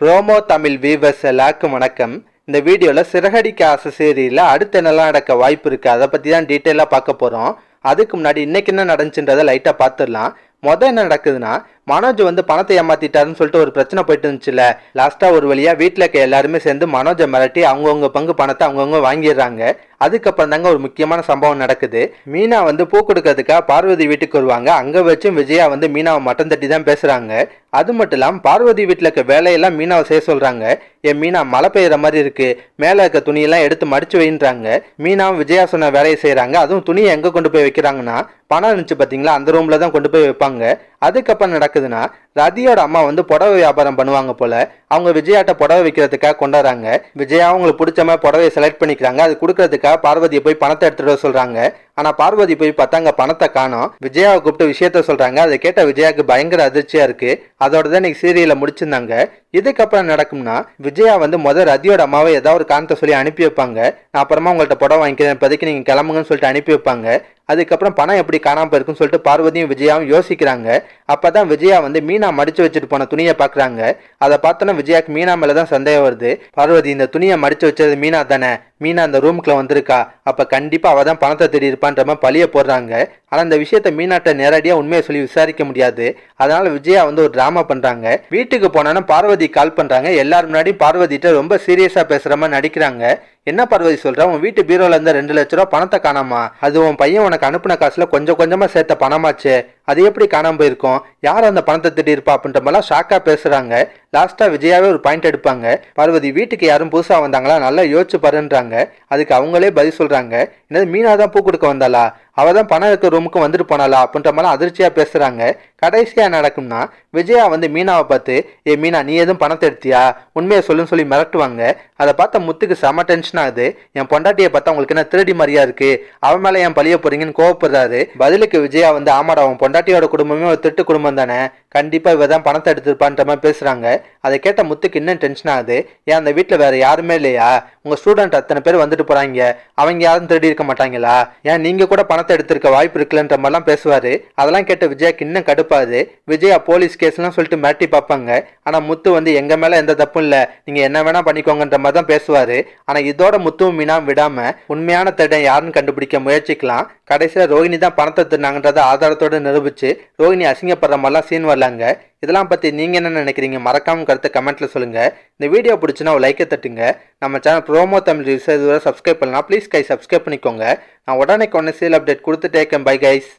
Promo Tamil viewers எல்லாருக்கும் வணக்கம். இந்த வீடியோவில் சிறகடிக்க ஆசை சீரியலில் அடுத்து என்னெல்லாம் நடக்க வாய்ப்பு இருக்குது அதை பற்றி தான் டீட்டெயிலாக பார்க்க போகிறோம். அதுக்கு முன்னாடி இன்றைக்கி என்ன நடந்துச்சுன்றதை லைட்டாக பார்த்துடலாம். என்ன நடக்குதுன்னா, மனோஜ் பணத்தை ஏமாத்திட்டாருன்னு சொல்லிட்டு ஒரு பிரச்சனை போயிட்டு இருந்துச்சுல. லாஸ்ட்டாக ஒரு வழியாக வீட்டில் இருக்க எல்லாருமே சேர்ந்து மனோஜை மிரட்டி அவங்கவுங்க பங்கு பணத்தை அவங்கவுங்க வாங்கிடுறாங்க. அதுக்கப்புறம் தாங்க ஒரு முக்கியமான சம்பவம் நடக்குது. மீனா பூ கொடுக்கறதுக்காக பார்வதி வீட்டுக்கு வருவாங்க. அங்கே வச்சும் விஜயா மீனாவை மட்டம் தட்டி தான் பேசுகிறாங்க. அது மட்டும் இல்லாமல் பார்வதி வீட்டில் இருக்க வேலையெல்லாம் மீனாவை செய்ய சொல்கிறாங்க. என் மீனா மழை பெய்யுற மாதிரி இருக்கு, மேலே இருக்க துணியெல்லாம் எடுத்து மடிச்சு வைன்றாங்க. மீனாவும் விஜயா சொன்ன வேலையை செய்கிறாங்க. அதுவும் துணியை எங்கே கொண்டு போய் வைக்கிறாங்கன்னா, பணம் இருந்துச்சு பார்த்தீங்களா, அந்த ரூமில் தான் கொண்டு போய் வைப்பாங்க. அதுக்கப்புறம் நடக்குதுன்னா, ரதியோட அம்மா புடவை வியாபாரம் பண்ணுவாங்க போல. அவங்க விஜயாட்ட புடவை வைக்கிறதுக்காக கொண்டாடுறாங்க. விஜயா அவங்களுக்கு பிடிச்ச மாதிரி புடவையை செலக்ட் பண்ணிக்கிறாங்க. அது கொடுக்கறதுக்காக பார்வதியை போய் பணத்தை எடுத்துட்டு வர சொல்றாங்க. ஆனா பார்வதி போய் பார்த்தாங்க பணத்தை காணோம். விஜயாவை கூப்பிட்டு விஷயத்த சொல்றாங்க. அதை கேட்ட விஜயாவுக்கு பயங்கர அதிர்ச்சியா இருக்கு. அதோட தான் இன்னைக்கு சீரியலை முடிச்சிருந்தாங்க. இதுக்கப்புறம் நடக்கும்னா, விஜயா முதல் ரதியோட அம்மாவை ஏதாவது ஒரு காரணத்தை சொல்லி அனுப்பி வைப்பாங்க. நான் அப்புறமா உங்கள்கிட்ட புடவை வாங்கிக்கிறேன், இப்போதைக்கு நீங்க கிளம்புங்கன்னு சொல்லிட்டு அனுப்பி வைப்பாங்க. அதுக்கப்புறம் பணம் எப்படி காணாம போயிருக்குன்னு சொல்லிட்டு பார்வதியும் விஜயாவும் யோசிக்கிறாங்க. அப்பதான் விஜயா மீனா மடிச்சு வச்சுட்டு போன துணியை பாக்குறாங்க. அதை பார்த்தோன்னா விஜயாக்கு மீனா மேலதான் சந்தேகம் வருது. பார்வதி, இந்த துணியை மடிச்சு வச்சது மீனா தானே, மீனா அந்த ரூமுக்குள்ள வந்திருக்கா, அப்ப கண்டிப்பா அவ தான் பணத்தை தேடி இருப்பான்ற மாதிரி பழிய போடுறாங்க. ஆனா இந்த விஷயத்த மீனாட்ட நேரடியா உண்மையை சொல்லி விசாரிக்க முடியாது. அதனால விஜயா ஒரு டிராமா பண்றாங்க. வீட்டுக்கு போனோன்னா பார்வதி கால் பண்றாங்க. எல்லாரும் முன்னாடி பார்வதிட்ட ரொம்ப சீரியஸா பேசுற மாதிரி நடிக்கிறாங்க. என்ன பார்வதி சொல்ற, உன் வீட்டு பீரோல இருந்த 2 லட்ச ரூபா பணத்தை காணாமா? அது உன் பையன் உனக்கு அனுப்பின காசுல கொஞ்சம் கொஞ்சமா சேர்த்த பணமாச்சு, அது எப்படி காணாம போயிருக்கும்? யார் அந்த பணத்தை திட்டி இருப்பா அப்படின்ற மாதிரிலாம் ஷாக்கா பேசுறாங்க. லாஸ்டா விஜயாவே ஒரு பாயிண்ட் எடுப்பாங்க. பார்வதி, வீட்டுக்கு யாரும் புதுசா வந்தாங்களா, நல்லா யோசிச்சு பாருன்றாங்க. அதுக்கு அவங்களே பதில் சொல்றாங்க. என்னது, மீனா தான் பூ கொடுக்க வந்தாளா, அவதான் பணம் இருக்க ரூமுக்கு வந்துட்டு போனாளா அப்படின்ற மாதிரி அதிர்ச்சியா பேசுறாங்க. கடைசியா நடக்கும்னா, விஜயா மீனாவை பார்த்து, ஏ மீனா, நீ எதுவும் பணத்தை எடுத்தியா, உண்மையை சொல்லுன்னு சொல்லி மிரட்டுவாங்க. அதை பார்த்த முத்துக்கு செம டென்ஷன் ஆகுது. என் பொண்டாட்டியை பார்த்தா உங்களுக்கு என்ன திருடி மாதிரியா இருக்கு, அவன் மேல ஏன் பழிய போறீங்கன்னு கோவப்படுறாரு. பதிலுக்கு விஜயா ஆமாடா, அவன் பொண்டாட்டியோட குடும்பமே ஒரு திட்டு குடும்பம் தானே, கண்டிப்பா இவ தான் பணத்தை எடுத்துருப்பான்ற மாதிரி பேசுறாங்க. அதை கேட்ட முத்துக்கு இன்னும் டென்ஷன் ஆகுது. ஏன் அந்த வீட்டுல வேற யாருமே இல்லையா, உங்க ஸ்டூடெண்ட் அத்தனை பேர் வந்துட்டு போறாங்க, அவங்க யாரும் திருடி இருக்க மாட்டாங்களா, ஏன் நீங்க கூட பணத்தை எடுத்திருக்க வாய்ப்பு இருக்குல்லன்ற மாதிரிலாம் பேசுவாரு. அதெல்லாம் கேட்ட விஜயாக்கு இன்னும் கடுப்பாது. விஜயா போலீஸ் கேஸ்லாம் சொல்லிட்டு மிரட்டி பார்ப்பாங்க. ஆனா முத்து எங்க மேல எந்த தப்பும் இல்ல, நீங்க என்ன வேணா பண்ணிக்கோங்கன்ற மாதிரி தான் பேசுவாரு. ஆனா இதோட முத்துவும் மீனா விடாம உண்மையான திருடன் யாருன்னு கண்டுபிடிக்க முயற்சிக்கலாம். கடைசியில ரோஹிணி தான் பணத்தை திருநாங்கன்றத ஆதாரத்தோட நிரூபிச்சு ரோஹிணி அசிங்கப்படுற மாதிரிலாம் சீன் வரலாங்க. இதெல்லாம் பத்தி நீங்க என்ன நினைக்கிறீங்க, மறக்காம கருத்தை கமெண்ட்ல சொல்லுங்க. இந்த வீடியோ பிடிச்சுன்னா ஒரு லைக்கை தட்டுங்க. நம்ம சேனல் ப்ரோமோ தமிழ் ரிவ்யூஸ் இதுவரை சப்ஸ்கிரைப் பண்ணலாம், ப்ளீஸ் கை சப்ஸ்கிரைப் பண்ணிக்கோங்க. நான் உடனே சீல் அப்டேட் கொடுத்து டேக்கன். Bye guys.